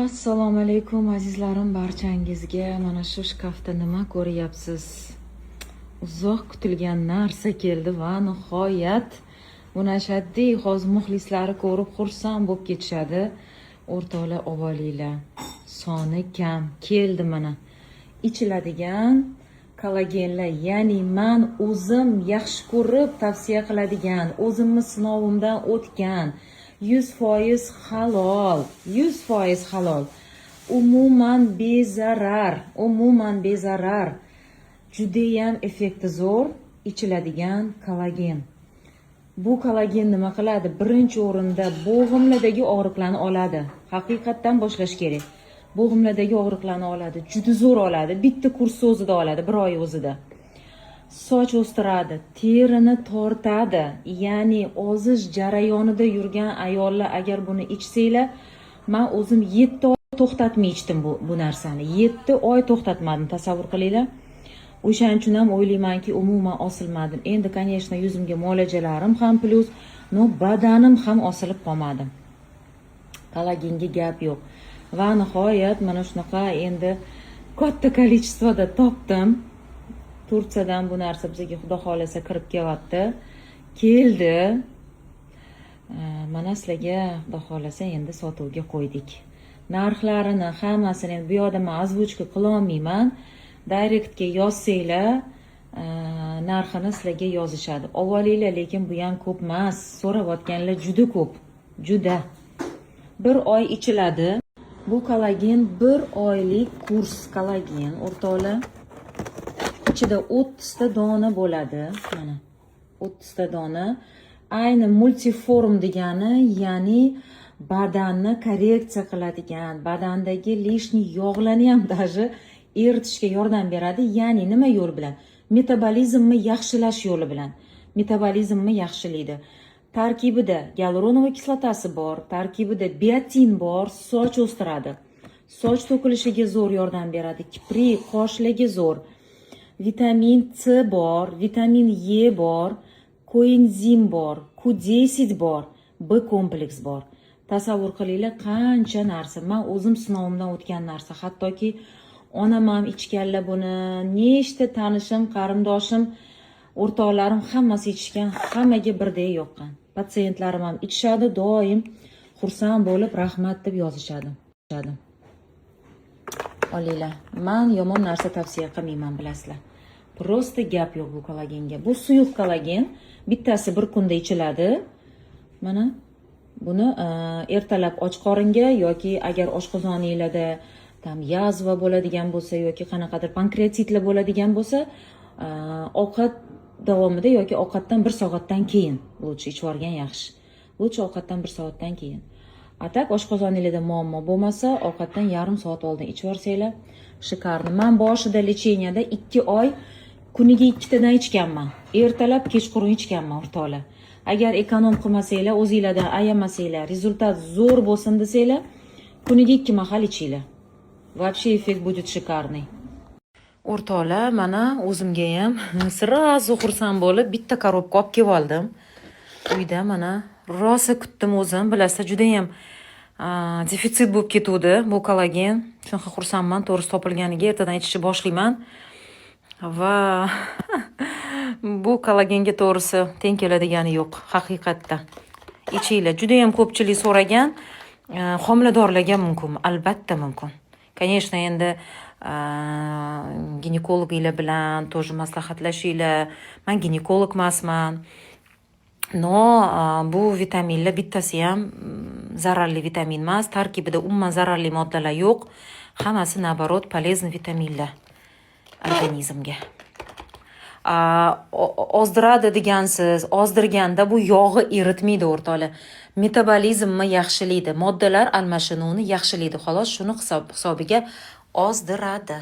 Assalomu alaykum azizlarim barchangizga. Mana shu shkafda nima ko'ryapsiz? Uzoq kutilgan narsa keldi va nihoyat buni ashaddiy hozir muxlislari ko'rib xursand bo'lib ketishadi. O'rtoqlar, ovolinglar. Soni kam keldi mana. Ichiladigan kollagenlar, ya'ni men o'zim yaxshi ko'rib tavsiya qiladigan, o'zimni sinovimdan o'tgan 100% halol, 100% halol, umuman bezarar, judayam effekti zo'r ichiladigan kollagen. Bu kollagen nima qiladi? Birinchi o'rinda bo'g'imlardagi og'riqlarni oladi. Haqiqatdan boshlash kerak. Bo'g'imlardagi og'riqlarni oladi, juda zo'r oladi. Bitta kurs o'zida oladi, bir oy o'zida. Soch o'stiradi, terini tortadi. Ya'ni ozish jarayonida yurgan ayollar agar buni ichsanglar, men o'zim 7 oy to'xtatmay ichdim bu narsani. 7 oy to'xtatmadim, tasavvur qilinglar. O'shaning uchun ham o'ylaymanki, umuman osilmadim. Endi, конечно, yuzimga muolajalarim ham plus, no badanim ham osilib qolmadi. Kollagenga gap yo'q. Va nihoyat mana shunaqa endi katta kolичествоda topdim. Turkiyadan bu narsa bizga xudo xolasa kirib kelyapti. Keldi. Mana sizlarga xudo xolasa endi sotuvga qo'ydik. Narxlarini hammasini bu yerda men azvuchka qila olmayman. Direktga yozsanglar, narxini sizlarga yozishadi. Ovolinglar, lekin bu ham ko'p emas. So'rayotganlar juda ko'p. Juda. 1 oy ichiladi. Bu kollagen 1 oylik kurs kollagen, o'rtoqlar. Ichida 30 ta dona bo'ladi, mana. 30 ta dona. Ayni multiform degani, ya'ni badanni korreksiya qiladigan, badandagi lishni yog'larni ham даже eritishga yordam beradi. Ya'ni nima yo'l bilan? Metabolizmni yaxshilash yo'li bilan. Metabolizmni yaxshilaydi. Tarkibida gialuronoviy kislotasi bor, tarkibida biotin bor, soch o'stiradi. Soch to'kilishiga zo'r yordam beradi, kiprik, qoshlarga zo'r. Vitamin C bor, vitamin E bor, koenzim bor, Q10 bor, B kompleks bor. Tasavvur qilinglar, qancha narsa. Men o'zim sinovimdan o'tgan narsa. Hattoki onam ham ichganlar buni, nechta tanishim, qarindoshim, o'rtoqlarim hammasi ichgan, hammaga birdek yoqqan. Patsientlarim ham ichishadi, doim xursand bo'lib rahmat deb yozishadi. Olinglar, men yomon narsa tavsiya qilmayman, bilasizlar. Prosta gap yo'q bu kollagenga. Bu suyuq kollagen, bittasi bir kunda ichiladi. Mana buni ertalab och qoringa yoki agar oshqozoningizda tam yazva bo'ladigan bo'lsa yoki qanaqadir pankreatitlar bo'ladigan bo'lsa, ovqat davomida yoki ovqatdan 1 soatdan keyin lutchi ichib olgan yaxshi. Lutchi ovqatdan 1 soatdan keyin. Atak oshqozoningizda muammo bo'lmasa, ovqatdan yarim soat oldin ichib olsanglar, shikarni. Men boshida lecheniyada 2 oy kuniga 2 tadan ichganman. Ertalab, kechqurun ichganman, o'rtoqlar. Agar ekonom qilmasanglar, o'zingizlardan ayamasanglar, rezultat zo'r bo'lsin desanglar, kuniga 2 mahal ichinglar. Вообще effekt будет шикарный. O'rtoqlar, mana o'zimga ham sirazu xursand bo'lib bitta korobka olib kelib oldim. Uyda mana rosa kutdim o'zim, bilasizlar, juda ham defitsit bo'lib ketuvdi bu kollagen. Shunaqa xursandman, to'g'risi topilganiga ertadan ichishni boshlayman. Va bu kollagenga to'g'risi teng keladigani yo'q, haqiqatda. Ichinglar. Juda ham ko'pchilik so'ragan, homiladorlarga mumkin, albatta mumkin. Конечно, endi ginekologlar bilan тоже maslahatlashinglar. Men ginekolog emasman. No, bu vitaminlar bittasi ham zararli vitamin emas, tarkibida umuman zararli moddalar yo'q. Hammasi naborot полезный vitaminlar organizmga. Ozdiradi degansiz, ozdirganda bu yog'i eritmaydi, o'rtoqlar. Metabolizmni yaxshilaydi, moddalar almashinuvini yaxshilaydi. Xolos, shuni hisobiga ozdiradi.